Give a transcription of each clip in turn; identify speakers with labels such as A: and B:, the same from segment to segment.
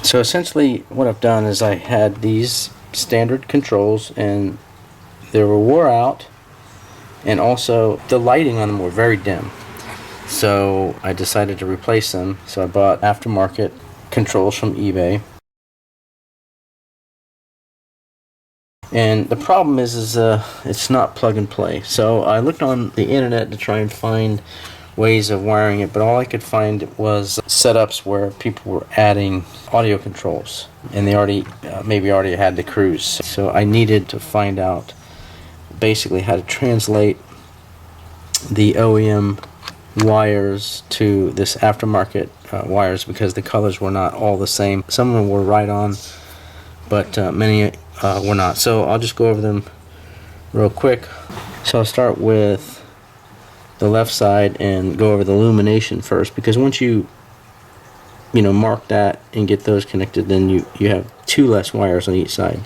A: So essentially what I've done is I had these standard controls and they were wore out, and also the lighting on them were very dim. So I decided to replace them. So I bought aftermarket controls from eBay. And the problem is it's not plug and play. So I looked on the internet to try and find ways of wiring it, but all I could find was setups where people were adding audio controls, and they maybe already had the cruise. So I needed to find out basically how to translate the OEM wires to this aftermarket wires, because the colors were not all the same. Some of them were right on, but many were not. So I'll just go over them real quick. So I'll start with the left side and go over the illumination first, because once you mark that and get those connected, then you have two less wires on each side.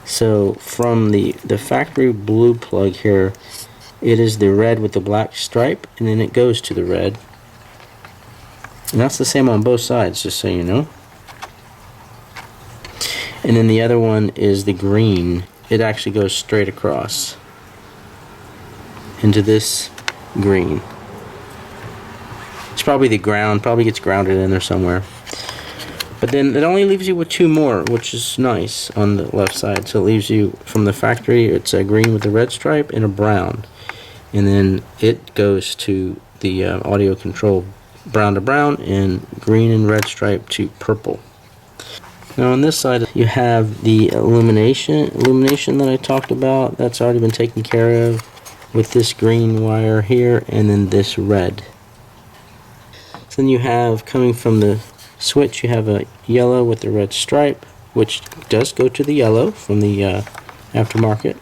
A: So from the factory blue plug here, it is the red with the black stripe, and then it goes to the red, and that's the same on both sides, just so you know. And then the other one is the green. It actually goes straight across into this green. It's probably the ground, probably gets grounded in there somewhere. But then it only leaves you with two more, which is nice on the left side. So it leaves you from the factory, it's a green with a red stripe and a brown. And then it goes to the audio control, brown to brown and green and red stripe to purple. Now on this side you have the illumination that I talked about. That's already been taken care of with this green wire here, and then this red. So then you have, coming from the switch, you have a yellow with the red stripe, which does go to the yellow from the aftermarket.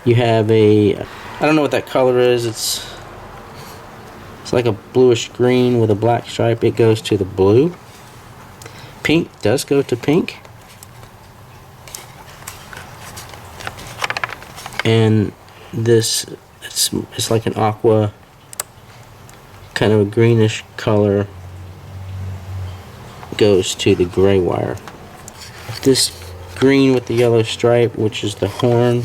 A: You have I don't know what that color is. It's like a bluish green with a black stripe. It goes to the blue. Pink does go to pink. And this, it's like an aqua, kind of a greenish color, goes to the gray wire. This green with the yellow stripe, which is the horn,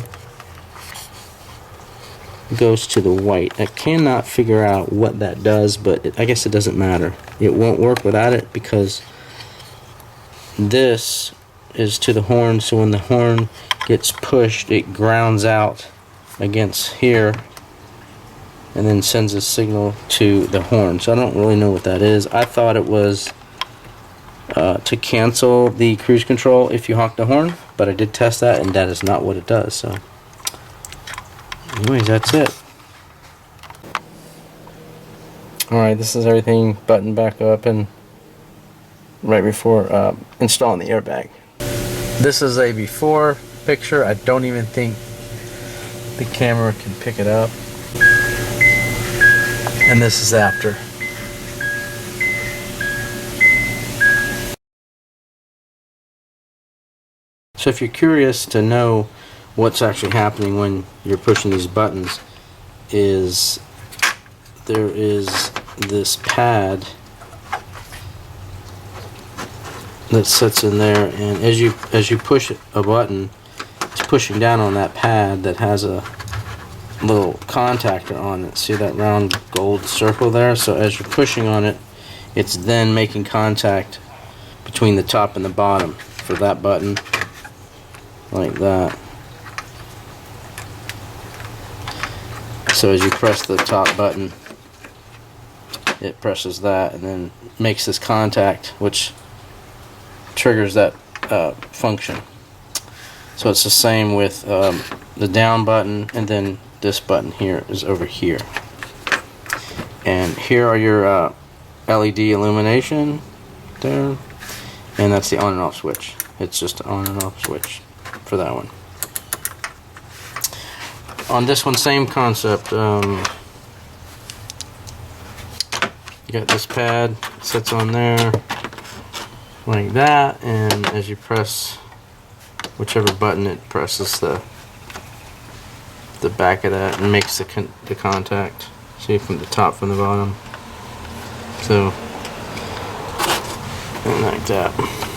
A: goes to the white. I cannot figure out what that does, but I guess it doesn't matter. It won't work without it, because this is to the horn, so when the horn gets pushed, it grounds out against here and then sends a signal to the horn. So I don't really know what that is. I thought it was to cancel the cruise control if you honk the horn, but I did test that and that is not what it does. So anyways, that's it. Alright, this is everything buttoned back up and right before installing the airbag. This is a before picture. I don't even think the camera can pick it up. And this is after. So if you're curious to know what's actually happening when you're pushing these buttons, there is this pad that sits in there, and as you push a button, it's pushing down on that pad that has a little contactor on it. See that round gold circle there? So as you're pushing on it, it's then making contact between the top and the bottom for that button, like that. So as you press the top button, it presses that and then makes this contact, which triggers that function. So it's the same with the down button, and then this button here is over here. And here are your LED illumination there, and that's the on and off switch. It's just an on and off switch for that one. On this one, same concept. You got this pad, sits on there like that, and as you press whichever button, it presses the back of that and makes the contact. See, from the top, from the bottom. So like that.